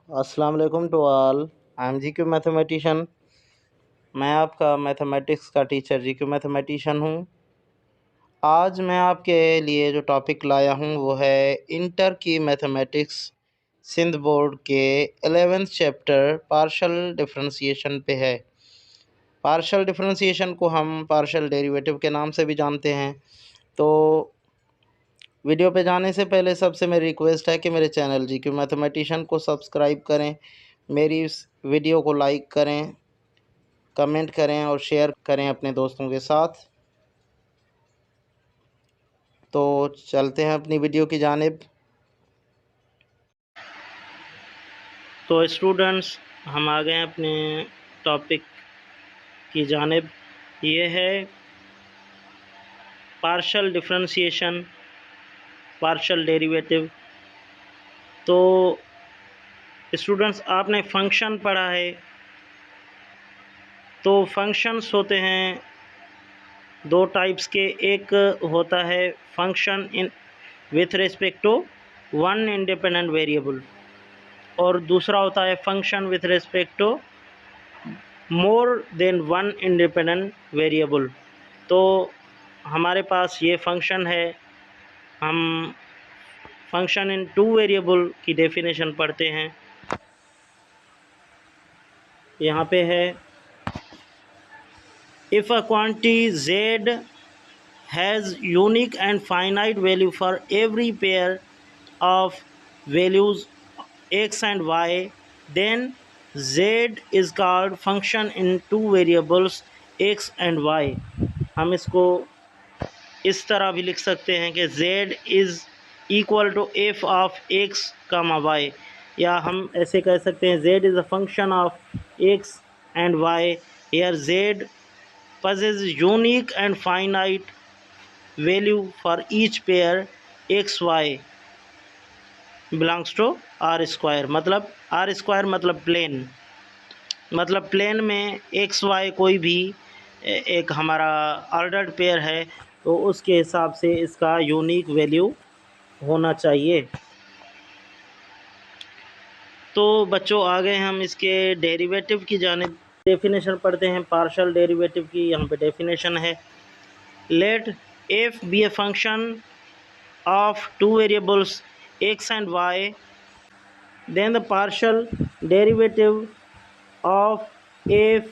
अस्सलाम वालेकुम to all. I am GQ mathematician. मैं आपका मैथमेटिक्स का टीचर जीक्यू मैथमेटिशियन हूँ। आज मैं आपके लिए जो टॉपिक लाया हूँ वो है इंटर की मैथमेटिक्स सिंध बोर्ड के 11th चैप्टर पार्शल डिफरेंशिएशन पे है। पार्शल डिफरेंशिएशन को हम पार्शल डेरिवेटिव के नाम से भी जानते हैं। तो वीडियो पे जाने से पहले सबसे मेरी रिक्वेस्ट है कि मेरे चैनल जीक्यू मैथमेटिशियन को सब्सक्राइब करें, मेरी इस वीडियो को लाइक करें, कमेंट करें और शेयर करें अपने दोस्तों के साथ। तो चलते हैं अपनी वीडियो की जानिब। तो स्टूडेंट्स, हम आ गए हैं अपने टॉपिक की जानिब। ये है पार्शल डिफरेंशिएशन, पार्शल डेरिवेटिव। तो स्टूडेंट्स, आपने फंक्शन पढ़ा है। तो फंक्शंस होते हैं दो टाइप्स के। एक होता है function in with respect to one independent variable और दूसरा होता है function with respect to more than one independent variable. तो हमारे पास ये फंक्शन है। हम फंक्शन इन टू वेरिएबल की डेफिनेशन पढ़ते हैं। यहाँ पे है, if a quantity z has unique and finite value for every pair of values x and y, then z is called function in two variables x and y। हम इसको इस तरह भी लिख सकते हैं कि z is equal to f of x comma y, या हम ऐसे कह सकते हैं z is a function of x and y। here z possesses unique and finite value for each pair x y belongs to r square। मतलब r square मतलब plane, मतलब plane में एक्स वाई कोई भी एक हमारा ऑर्डर्ड पेयर है तो उसके हिसाब से इसका यूनिक वैल्यू होना चाहिए। तो बच्चों, आगे हम इसके डेरिवेटिव की जानिब डेफिनेशन पढ़ते हैं। पार्शियल डेरिवेटिव की यहाँ पे डेफिनेशन है, let f be a function of two variables x and y, then the partial derivative of f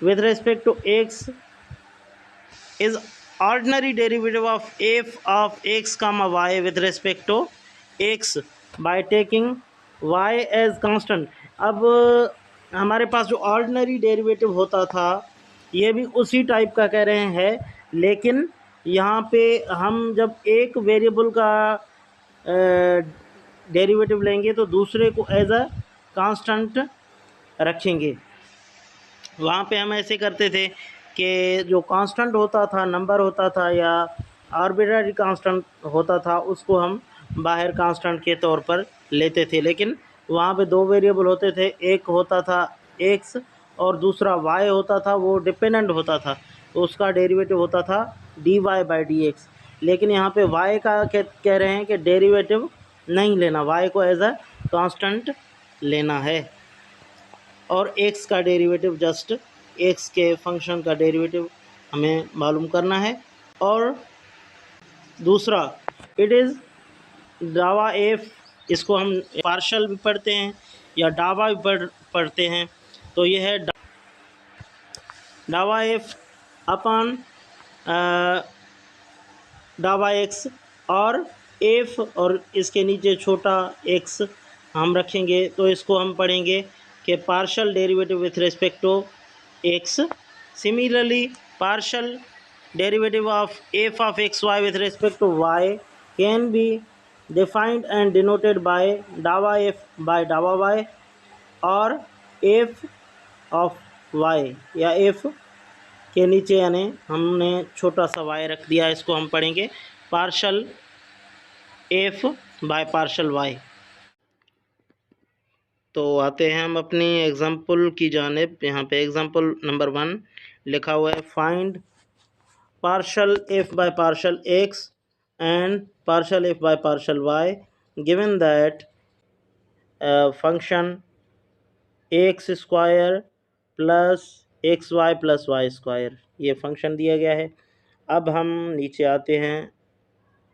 with respect to x is ordinary derivative of f of x comma y with respect to x by taking y as constant। अब हमारे पास जो ordinary derivative होता था ये भी उसी type का कह रहे हैं, लेकिन यहाँ पे हम जब एक वेरिएबल का डेरिवेटिव लेंगे तो दूसरे को एज अ कांस्टेंट रखेंगे। वहाँ पे हम ऐसे करते थे कि जो कांस्टेंट होता था, नंबर होता था या आर्बिट्ररी कांस्टेंट होता था, उसको हम बाहर कांस्टेंट के तौर पर लेते थे। लेकिन वहाँ पे दो वेरिएबल होते थे, एक होता था x और दूसरा y होता था, वो डिपेंडेंट होता था, तो उसका डेरिवेटिव होता था dy/dx। लेकिन यहाँ पे y का कह रहे हैं कि डेरिवेटिव नहीं लेना, y को एज अ कांस्टेंट लेना है और x का डेरिवेटिव जस्ट x के फंक्शन का डेरिवेटिव हमें मालूम करना है। और दूसरा इट इज़ डावा एफ, इसको हम पार्शल भी पढ़ते हैं या डावा भी पढ़ते हैं। तो ये है डावा एफ अपन डावा एक्स और एफ और इसके नीचे छोटा एक्स हम रखेंगे, तो इसको हम पढ़ेंगे कि partial derivative with respect to x. Similarly partial derivative of f of x y with respect to y can be defined and denoted by डावा एफ बाय डावा वाई और एफ ऑफ वाई, या एफ के नीचे यानी हमने छोटा सा वाई रख दिया, इसको हम पढ़ेंगे partial f by partial y. तो आते हैं हम अपनी एग्जाम्पल की जानिब। यहाँ पे एग्जाम्पल नंबर 1 लिखा हुआ है, find partial f by partial x and partial f by partial y given that function x square plus x y plus y square, ये फंक्शन दिया गया है। अब हम नीचे आते हैं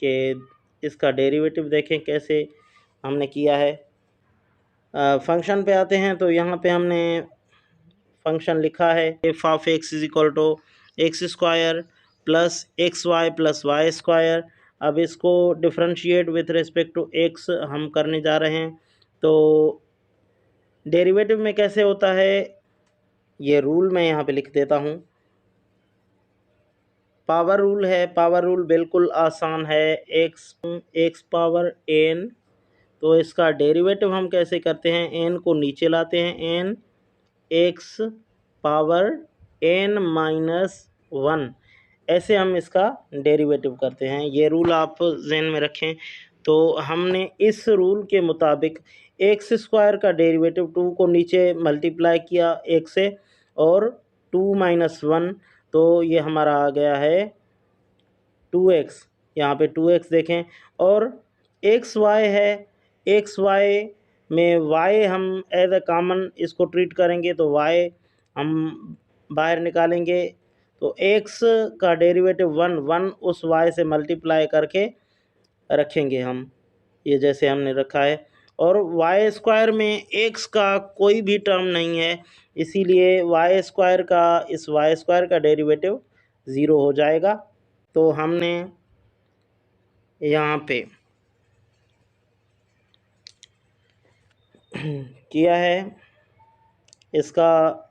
कि इसका डेरिवेटिव देखें कैसे हमने किया है। फंक्शन पे आते हैं तो यहाँ पे हमने फंक्शन लिखा है f of x is equal to x square plus x y plus y square. अब इसको differentiate with respect to x हम करने जा रहे हैं। तो डेरिवेटिव में कैसे होता है, ये रूल मैं यहाँ पे लिख देता हूँ। पावर रूल है, पावर रूल बिल्कुल आसान है। एक्स पावर एन, तो इसका डेरिवेटिव हम कैसे करते हैं, एन को नीचे लाते हैं, n x power n minus one, ऐसे हम इसका डेरिवेटिव करते हैं। ये रूल आप जहन में रखें। तो हमने इस रूल के मुताबिक एक्स स्क्वायर का डेरिवेटिव टू को नीचे मल्टीप्लाई किया एक से, और टू माइनस वन, तो ये हमारा आ गया है 2x। यहाँ पे 2x देखें, और एक्स वाई है, एक्स वाई में y हम एज अ कॉमन इसको ट्रीट करेंगे, तो y हम बाहर निकालेंगे। तो x का डेरिवेटिव वन उस y से मल्टीप्लाई करके रखेंगे हम, ये जैसे हमने रखा है। और वाई स्क्वायर में x का कोई भी टर्म नहीं है, इसीलिए वाई स्क्वायर का इस वाई स्क्वायर का डेरिवेटिव ज़ीरो हो जाएगा। तो हमने यहाँ पे किया है इसका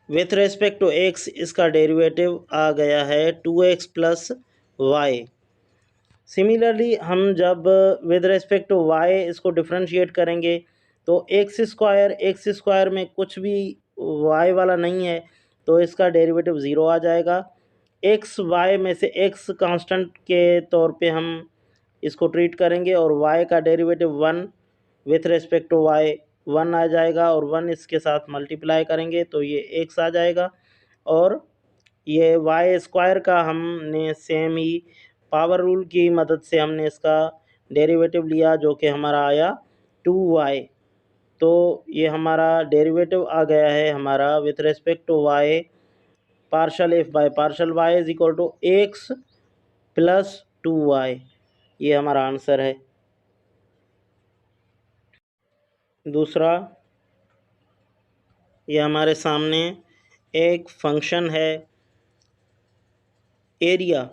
विथ रेस्पेक्ट टू एक्स, इसका डेरिवेटिव आ गया है 2x प्लस वाई। सिमिलरली हम जब विद रेस्पेक्ट टू वाई इसको डिफ्रेंशिएट करेंगे, तो एक्स स्क्वायर में कुछ भी वाई वाला नहीं है, तो इसका डेरिवेटिव ज़ीरो आ जाएगा। एक्स वाई में से एक्स कांस्टेंट के तौर पे हम इसको ट्रीट करेंगे, और वाई का derivative one with respect to y one आ जाएगा, और वन इसके साथ मल्टीप्लाई करेंगे तो ये एक्स आ जाएगा। और ये वाई स्क्वायर का हमने सेम ही पावर रूल की मदद से हमने इसका डेरिवेटिव लिया, जो कि हमारा आया 2y। तो ये हमारा डेरिवेटिव आ गया है हमारा with respect to y, partial f by partial y is equal to x plus 2y। ये हमारा आंसर है। दूसरा, ये हमारे सामने एक फंक्शन है एरिया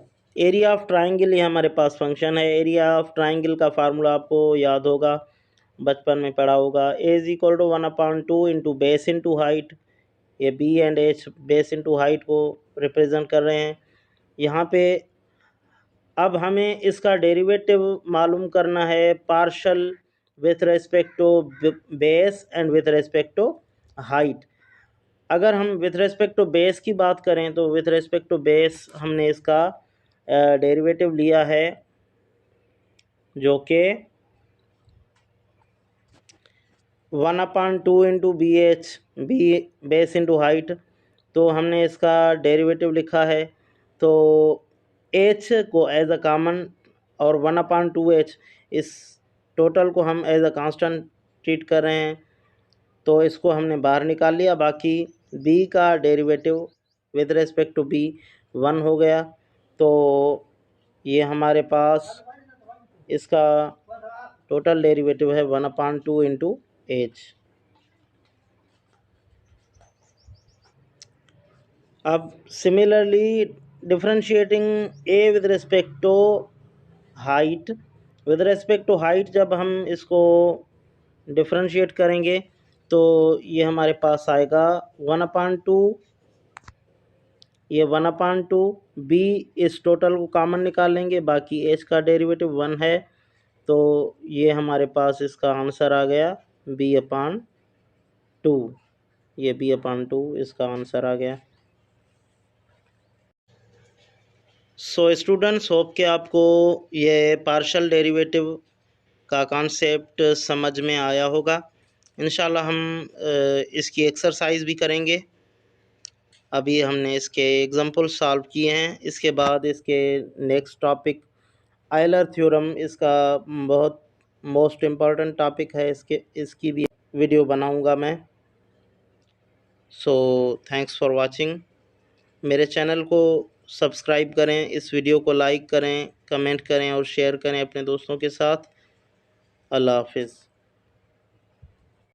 ऑफ ट्राइंगल, ये हमारे पास फंक्शन है। एरिया ऑफ ट्राइंगल का फार्मूला आपको याद होगा, बचपन में पढ़ा होगा। A is equal to 1/2 into base into height. ये B and H base into height को रिप्रेजेंट कर रहे हैं यहाँ पे। अब हमें इसका डेरिवेटिव मालूम करना है, partial with respect to base and with respect to height. अगर हम विथ रेस्पेक्ट टू बेस की बात करें, तो विथ रेस्पेक्ट टू बेस हमने इसका डेरिवेटिव लिया है, जो कि 1/2 into b h, b base into height. तो हमने इसका डेरिवेटिव लिखा है, तो एच को एज अ कॉमन और 1/2 एच, इस टोटल को हम एज अ कांस्टेंट ट्रीट कर रहे हैं, तो इसको हमने बाहर निकाल लिया। बाकी बी का derivative with respect to b 1 हो गया। तो ये हमारे पास इसका टोटल डेरिवेटिव है 1/2 इंटू एच। अब similarly differentiating a with respect to height, with respect to height जब हम इसको डिफ्रेंशिएट करेंगे, तो ये हमारे पास आएगा 1/2, ये 1/2 बी, इस टोटल को कॉमन निकाल लेंगे, बाकी एच का डेरिवेटिव 1 है, तो ये हमारे पास इसका आंसर आ गया b/2। ये b/2 इसका आंसर आ गया। सो स्टूडेंट्स, होप कि आपको ये पार्शल डेरिवेटिव का कॉन्सेप्ट समझ में आया होगा। इंशाल्लाह हम इसकी एक्सरसाइज भी करेंगे। अभी हमने इसके एग्जाम्पल सॉल्व किए हैं, इसके बाद इसके नेक्स्ट टॉपिक आयलर थ्योरम, इसका बहुत मोस्ट इम्पॉर्टेंट टॉपिक है, इसकी भी वीडियो बनाऊंगा मैं। So thanks for watching. मेरे चैनल को सब्सक्राइब करें, इस वीडियो को लाइक करें, कमेंट करें और शेयर करें अपने दोस्तों के साथ। अल्लाह हाफिज़।